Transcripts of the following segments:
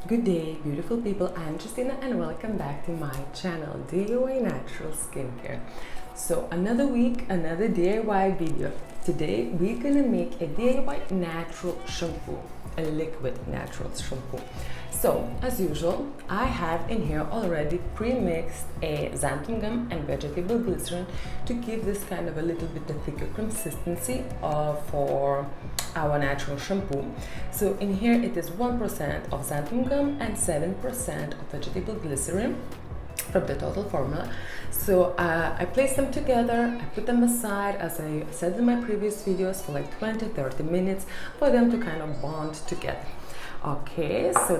Good day, beautiful people. I'm Justina and welcome back to my channel, DIY Natural Skincare. So another week, another DIY video. Today we're gonna make a DIY natural shampoo, a liquid natural shampoo. So as usual, I have in here already pre-mixed a xanthum gum and vegetable glycerin to give this kind of a little bit of thicker consistency for our natural shampoo. So in here it is 1% of xanthum gum and 7% of vegetable glycerin from the total formula. So I place them together, I put them aside, as I said in my previous videos, for like 20-30 minutes for them to kind of bond together. Okay, so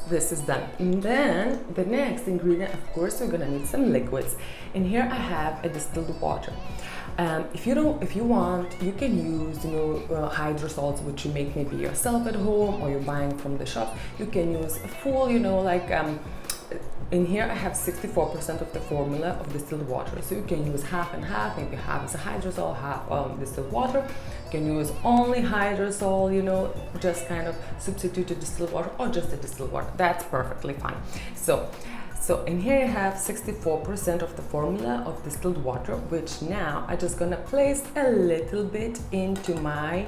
this is done. And then the next ingredient, of course, we're gonna need some liquids. In here I have a distilled water. If you want, you can use hydrosols, which you make maybe yourself at home or you're buying from the shop. You can use a full, in here I have 64% of the formula of distilled water, so you can use half and half, maybe half is a hydrosol, half distilled water. You can use only hydrosol, just kind of substitute the distilled water, or just the distilled water. That's perfectly fine. So in here I have 64% of the formula of distilled water, which now I'm just gonna place a little bit into my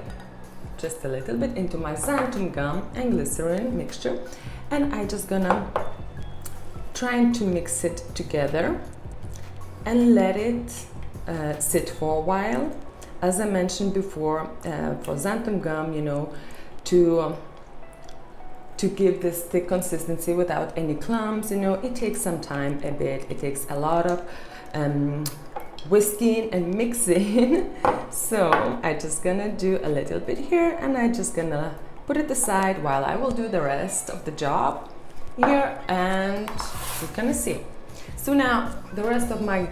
xanthum gum and glycerin mixture, and I just gonna trying to mix it together and let it sit for a while. As I mentioned before, for xanthum gum, to give this thick consistency without any clumps, it takes some time, a bit. It takes a lot of whisking and mixing. So I'm just gonna do a little bit here, and I'm just gonna put it aside while I will do the rest of the job here, and we're gonna see. So now the rest of my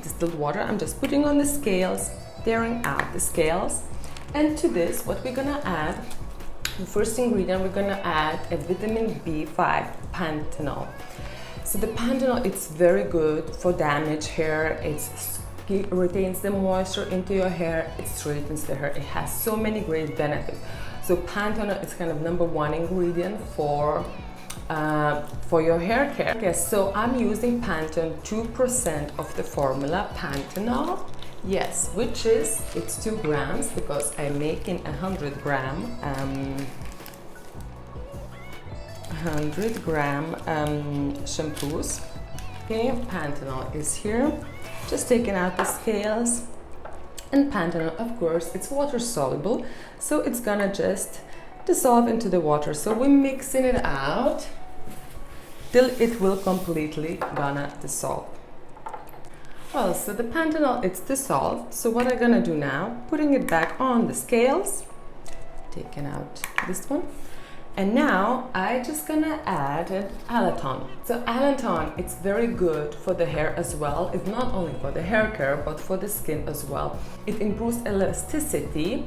distilled water, I'm just putting on the scales, tearing out the scales, and to this what we're gonna add, the first ingredient, we're gonna add a vitamin B5 Panthenol. So the Panthenol, it's very good for damaged hair. It retains the moisture into your hair, it straightens the hair. It has so many great benefits. So Panthenol is kind of #1 ingredient for your hair care. Okay, so I'm using Panthenol 2% of the formula Panthenol. Yes, which is, it's 2 grams because I'm making 100 gram shampoos. Okay, Panthenol is here. Just taking out the scales. And Panthenol, of course, it's water soluble, so it's gonna just dissolve into the water. So we're mixing it out till it will completely gonna dissolve. Well, so the Panthenol, it's dissolved. So what I'm gonna do now, putting it back on the scales, taking out this one, and now I just gonna add an Allantoin. So Allantoin, it's very good for the hair as well. It's not only for the hair care, but for the skin as well. It improves elasticity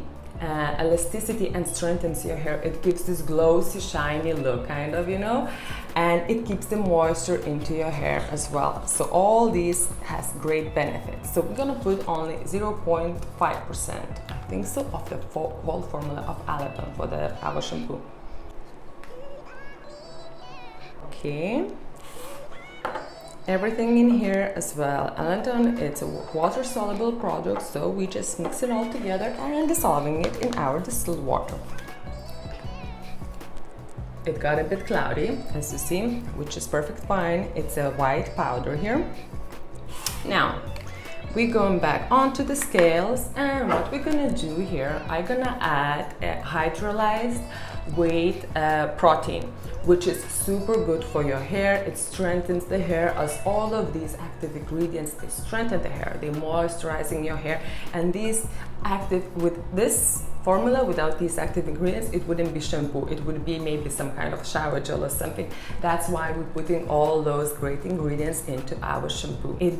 and strengthens your hair. It gives this glossy, shiny look, kind of, and it keeps the moisture into your hair as well. So all these has great benefits. So we're gonna put only 0.5%, I think so, of the whole formula of Allantoin for our shampoo. Okay. Everything in here as well. Allantoin, it's a water-soluble product, so we just mix it all together and dissolving it in our distilled water. It got a bit cloudy, as you see, which is perfect fine. It's a white powder here. Now, we're going back onto the scales, and what we're gonna do here, I'm gonna add a hydrolyzed whey protein, which is super good for your hair. It strengthens the hair, as all of these active ingredients, they strengthen the hair, they're moisturizing your hair. And with this formula, without these active ingredients, it wouldn't be shampoo. It would be maybe some kind of shower gel or something. That's why we're putting all those great ingredients into our shampoo. It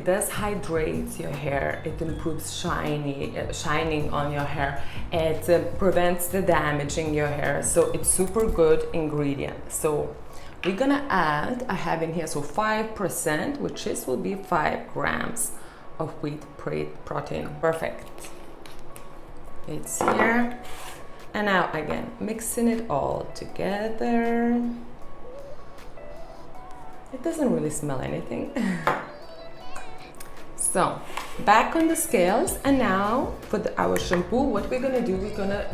does hydrate your hair. It improves shining on your hair. It prevents the damaging your hair. So it's super good ingredient. So we're gonna add, I have in here, so 5%, which will be 5 grams of wheat protein. Perfect. It's here. And now again, mixing it all together. It doesn't really smell anything. So back on the scales, and now for our shampoo, what we're gonna do, we're gonna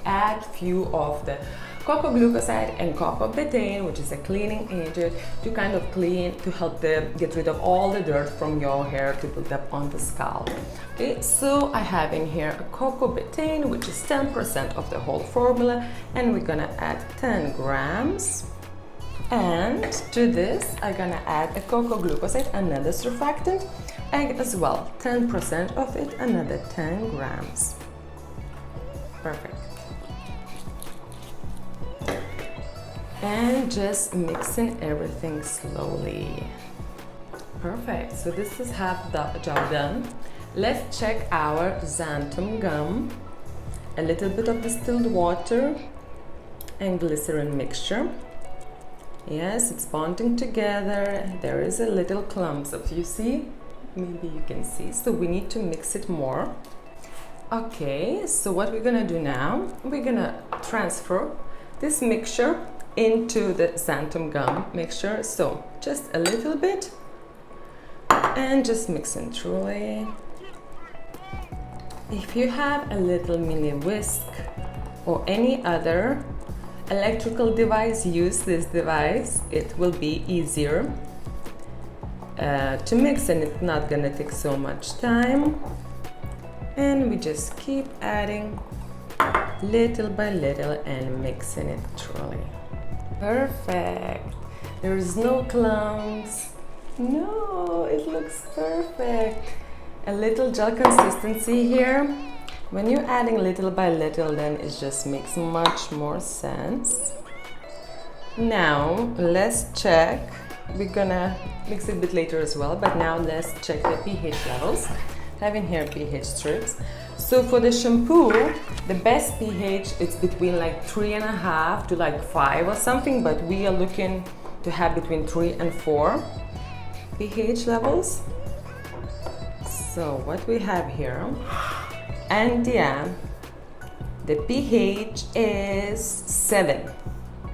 add few of the Coco Glucoside and Coco Betaine, which is a cleaning agent to kind of clean, to help get rid of all the dirt from your hair to build up on the scalp. Okay, so I have in here a Coco Betaine, which is 10% of the whole formula, and we're gonna add 10 grams. And to this, I'm gonna add a Coco Glucoside, another surfactant, as well, 10% of it, another 10 grams. Perfect. And just mixing everything slowly. Perfect, so this is half the job done. Let's check our Xanthum Gum, a little bit of distilled water and glycerin mixture. Yes, it's bonding together. There is a little clumps, if you see, maybe you can see, so we need to mix it more. Okay, so what we're gonna do now, we're gonna transfer this mixture into the Xanthum Gum mixture, so just a little bit, and just mixing truly. If you have a little mini whisk or any other electrical device, use this device. It will be easier to mix, and it's not gonna take so much time. And we just keep adding little by little and mixing it truly. Perfect. There's no clumps. No, it looks perfect. A little gel consistency here. When you're adding little by little, then it just makes much more sense. Now let's check. We're gonna mix it a bit later as well, but now let's check the pH levels. Having here pH strips. So for the shampoo, the best pH is between like 3.5 to like 5 or something, but we are looking to have between 3 and 4 pH levels. So what we have here, and yeah, the pH is 7.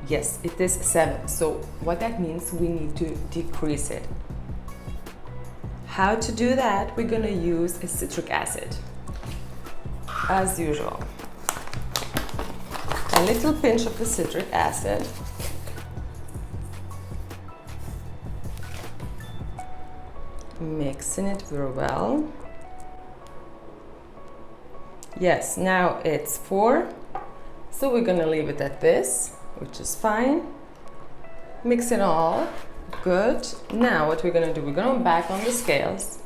Yes, it is 7. So what that means, we need to decrease it. How to do that? We're gonna use a citric acid, as usual. A little pinch of the citric acid. Mixing it very well. Yes, now it's 4. So we're gonna leave it at this, which is fine. Mix it all. Good. Now what we're gonna do, we're gonna back on the scales.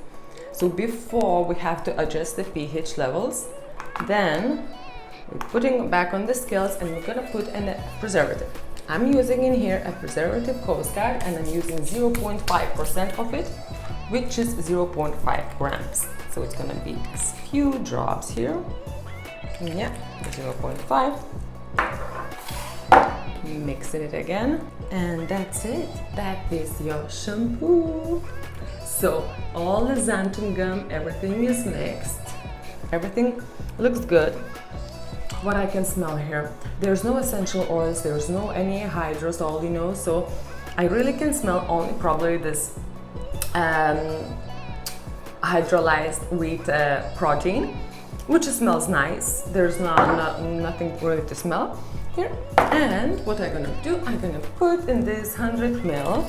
So before we have to adjust the pH levels, then we're putting back on the scales and we're gonna put in a preservative. I'm using in here a Preservative Costgard, and I'm using 0.5% of it, which is 0.5 grams. So it's gonna be a few drops here. Yeah, 0.5. Mixing it again, and that's it. That is your shampoo. So all the Xanthum Gum, everything is mixed. Everything looks good. What I can smell here, there's no essential oils, there's no any hydrosol, you know, so I really can smell only probably this hydrolyzed wheat protein, which smells nice. There's nothing really to smell here. And what I'm gonna do, I'm gonna put in this 100 ml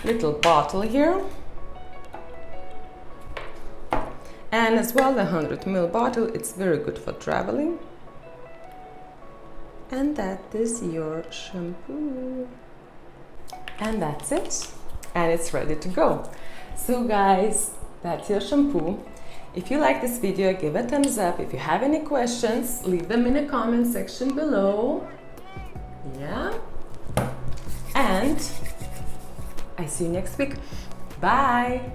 little bottle here, and as well the 100 ml bottle, it's very good for traveling. And that is your shampoo, and that's it, and it's ready to go. So guys, that's your shampoo. If you like this video, give a thumbs up. If you have any questions, leave them in the comment section below. Yeah, and I see you next week. Bye.